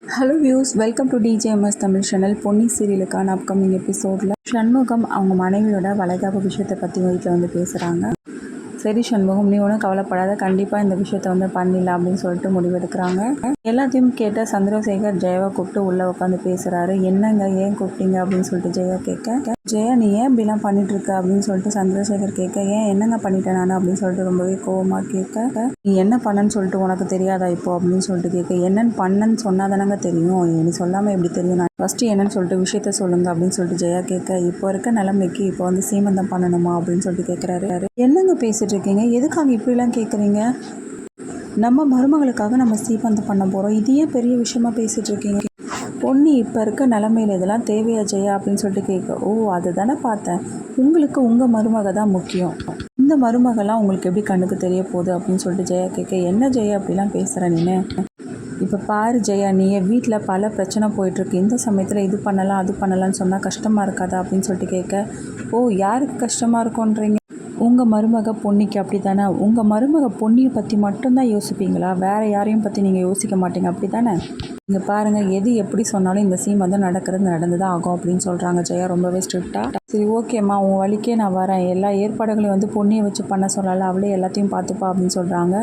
Hello views, welcome to DJMS Tamil channel. Ponni சீரியலுக்கான upcoming எபிசோடில் சண்முகம் அவங்க மனைவியோட வளைகாப்பு விஷயத்தை பற்றி வீட்டில் வந்து பேசுகிறாங்க. சரி சண்முகம், நீ ஒன்றும் கவலைப்படாத, கண்டிப்பாக இந்த விஷயத்த வந்து பண்ணிடலாம் அப்படின்னு சொல்லிட்டு முடிவெடுக்கிறாங்க. எல்லாத்தையும் கேட்ட சந்திரசேகர் ஜெயாவை கூப்பிட்டு உள்ளே உட்காந்து பேசுகிறாரு. என்னங்க, ஏன் கூப்பிட்டீங்க அப்படின்னு சொல்லிட்டு ஜெயா கேட்க, ஜெயா நீ ஏன் இப்படிலாம் பண்ணிட்டு இருக்க அப்படின்னு சொல்லிட்டு சந்திரசேகர் கேட்க, ஏன் என்னங்க பண்ணிட்டேன் நான் அப்படின்னு சொல்லிட்டு ரொம்பவே கோவமாக கேட்க, நீ என்ன பண்ணன்னு சொல்லிட்டு உனக்கு தெரியாதா இப்போ அப்படின்னு சொல்லிட்டு கேட்க, என்னன்னு பண்ணன்னு சொன்னாதானங்க தெரியும், நீ சொல்லாமல் எப்படி தெரியும், நான் ஃபஸ்ட்டு என்னன்னு சொல்லிட்டு விஷயத்த சொல்லுங்க அப்படின்னு சொல்லிட்டு ஜெயா கேட்க, இப்போ இருக்க நிலைமைக்கு இப்போ வந்து சீமந்தம் பண்ணணுமா அப்படின்னு சொல்லிட்டு கேட்குறாரு. என்னங்க பேசிட்டு இருக்கீங்க, எதுக்காக இப்படிலாம் கேட்குறீங்க, நம்ம மருமகளுக்காக நம்ம சீமந்தம் பண்ண போகிறோம், இதையே பெரிய விஷயமா பேசிகிட்டு இருக்கீங்க, பொண்ணு இப்போ இருக்க நிலமையில இதெல்லாம் தேவையா ஜெயா அப்படின்னு சொல்லிட்டு கேட்க, ஓ அது தானே பார்த்தேன், உங்களுக்கு உங்கள் மருமக தான் முக்கியம், இந்த மருமகெல்லாம் உங்களுக்கு எப்படி கண்ணுக்கு தெரிய போகுது அப்படின்னு சொல்லிட்டு ஜெயா கேட்க, என்ன ஜெயா அப்படிலாம் பேசுகிற நீனு, இப்போ பாரு ஜெயா, நீ வீட்டில் பல பிரச்சனை போயிட்டுருக்கு, இந்த சமயத்தில் இது பண்ணலாம் அது பண்ணலான்னு சொன்னால் கஷ்டமாக இருக்காதா அப்படின்னு சொல்லிட்டு கேட்க, ஓ யாருக்கு கஷ்டமாக இருக்குன்றீங்க, உங்கள் மருமக பொன்னிக்கு அப்படி தானே, உங்கள் மருமக பொன்னியை பற்றி மட்டும்தான் யோசிப்பீங்களா, வேறு யாரையும் பற்றி நீங்கள் யோசிக்க மாட்டீங்க அப்படி தானே, இங்கே பாருங்கள் எது எப்படி சொன்னாலும் இந்த சீன் வந்து நடந்து தான் ஆகும் அப்படின்னு சொல்கிறாங்க ஜெயா ரொம்பவே ஸ்ட்ரிக்டாக. சரி ஓகேம்மா, உன் வழிக்கே நான் வரேன், எல்லா ஏற்பாடுகளையும் வந்து பொன்னியை வச்சு பண்ண சொல்லலை, அவளே எல்லாத்தையும் பார்த்துப்பா அப்படின்னு சொல்கிறாங்க.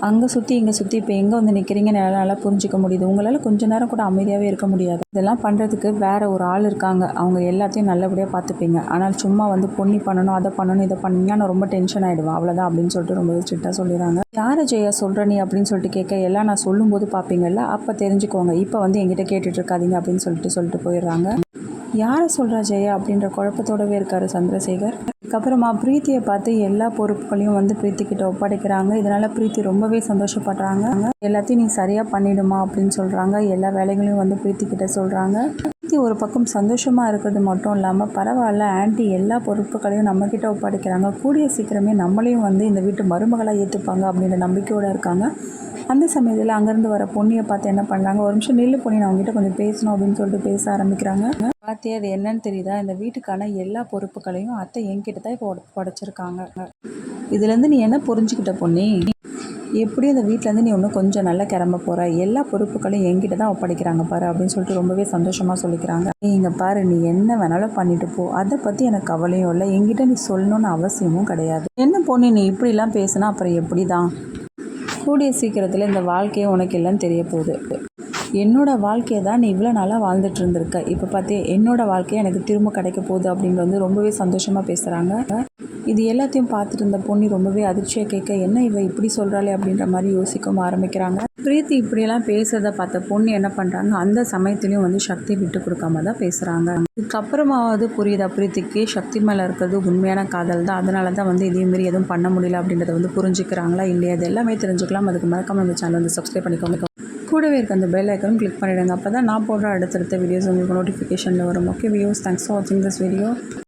அங்கே சுற்றி இங்கே சுற்றி இப்போ எங்கே வந்து நிற்கிறீங்கன்னு நல்லா புரிஞ்சிக்க முடியுது, உங்களால் கொஞ்ச நேரம் கூட அமைதியாகவே இருக்க முடியாது, இதெல்லாம் பண்ணுறதுக்கு வேறு ஒரு ஆள் இருக்காங்க, அவங்க எல்லாத்தையும் நல்லபடியாக பார்த்துப்பீங்க, ஆனால் சும்மா வந்து பொன்னி பண்ணணும் அதை பண்ணணும் இதை பண்ணிங்கன்னா நான் ரொம்ப டென்ஷன் ஆகிடுவேன் அவ்வளோதான் அப்படின்னு சொல்லிட்டு ரொம்ப ஸ்ட்ரிக்டாக சொல்லிடுறாங்க. யாரை ஜெயா சொல்கிற நீ அப்படின்னு சொல்லிட்டு கேட்க, எல்லாம் நான் சொல்லும்போது பார்ப்பீங்கள்ல அப்போ தெரிஞ்சுக்கோங்க, இப்போ வந்து எங்கிட்ட கேட்டுட்டு இருக்காதீங்க அப்படின்னு சொல்லிட்டு போயிடுறாங்க. யாரை சொல்கிறா ஜெயா அப்படின்ற குழப்பத்தோடவே இருக்கார் சந்திரசேகர். அதுக்கப்புறமா பிரீத்தியை பார்த்து எல்லா பொறுப்புகளையும் வந்து பிரீத்திக்கிட்ட ஒப்படைக்கிறாங்க. இதனால் பிரீத்தி ரொம்பவே சந்தோஷப்படுறாங்க. எல்லாத்தையும் நீ சரியாக பண்ணிடுமா அப்படின்னு சொல்கிறாங்க. எல்லா வேலைகளையும் வந்து பிரீத்திக்கிட்ட சொல்கிறாங்க. பிரீத்தி ஒரு பக்கம் சந்தோஷமாக இருக்கிறது மட்டும் இல்லாமல், பரவாயில்ல ஆன்ட்டி எல்லா பொறுப்புகளையும் நம்மக்கிட்ட ஒப்படைக்கிறாங்க, கூடிய சீக்கிரமே நம்மளையும் வந்து இந்த வீட்டு மருமகளாக ஏற்றுப்பாங்க அப்படின்ற நம்பிக்கையோடு இருக்காங்க. அந்த சமயத்தில் அங்கேருந்து வர பொண்ணியை பார்த்து என்ன பண்ணுறாங்க, ஒரு நிமிஷம் நில்லு பொண்ணி, நான் அவங்ககிட்ட கொஞ்சம் பேசணும் அப்படின்னு சொல்லிட்டு பேச ஆரம்பிக்கிறாங்க. பார்த்தே அது என்னன்னு தெரியுதா, இந்த வீட்டுக்கான எல்லா பொறுப்புகளையும் அத்தை என்கிட்ட தான் இப்போ உடைச்சிருக்காங்க, இதுலேருந்து நீ என்ன புரிஞ்சுக்கிட்ட பொண்ணி, எப்படியும் இந்த வீட்டிலேருந்து நீ இன்னும் கொஞ்சம் நல்லா கிளம்ப போகிற, எல்லா பொறுப்புகளையும் என்கிட்ட தான் ஒப்படைக்கிறாங்க பாரு அப்படின்னு சொல்லிட்டு ரொம்பவே சந்தோஷமாக சொல்லிக்கிறாங்க. இங்கே பாரு, நீ என்ன வேணாலும் பண்ணிட்டு போ, அதை பற்றி எனக்கு கவலையும் இல்லை, என்கிட்ட நீ சொல்லணும்னு அவசியமும் கிடையாது, என்ன பொண்ணு நீ இப்படிலாம் பேசுனா அப்புறம் எப்படி தான், கூடிய சீக்கிரத்தில் இந்த வாழ்க்கையை உனக்கு இல்லைன்னு தெரிய போகுது, என்னோடய வாழ்க்கையை தான் நீ இவ்வளோ நாளாக வாழ்ந்துட்டு இருந்திருக்க, இப்போ பார்த்தே என்னோடய வாழ்க்கையை எனக்கு திரும்ப கிடைக்க போகுது அப்படின்னு வந்து ரொம்பவே சந்தோஷமாக பேசுகிறாங்க. இது எல்லாத்தையும் பார்த்துட்டு இருந்த பொண்ணு ரொம்பவே அதிர்ச்சியாக கேட்க, என்ன இவ இப்படி சொல்கிறாளே அப்படின்ற மாதிரி யோசிக்கவும் ஆரம்பிக்கிறாங்க. பிரீத்தி இப்படியெல்லாம் பேசுறதை பார்த்த பொண்ணு என்ன பண்ணுறாங்க, அந்த சமயத்துலேயும் வந்து சக்தி விட்டு கொடுக்காம தான் பேசுகிறாங்க. இதுக்கப்புறமாவது புரியுதா பிரீத்திக்கு சக்தி மேலே இருக்கிறது உண்மையான காதல் தான், அதனால தான் வந்து இதேமாரி எதுவும் பண்ண முடியல அப்படின்றத வந்து புரிஞ்சுக்கிறாங்களா இல்லையா, அது எல்லாமே தெரிஞ்சுக்கலாம். அதுக்கு மறக்காம இந்த சேனல் வந்து சப்ஸ்கிரைப் பண்ணிக்கோங்க, கூடவே இருக்க அந்த பெல் ஐக்கனும் கிளிக் பண்ணிவிடுங்க, அப்போ தான் நான் போடுற அடுத்தடுத்த வீடியோஸ் உங்களுக்கு நோட்டிஃபிகேஷனில் வரும். ஓகே வியூஸ், தேங்க்ஸ் ஃபார் வாட்சிங் திஸ் வீடியோ.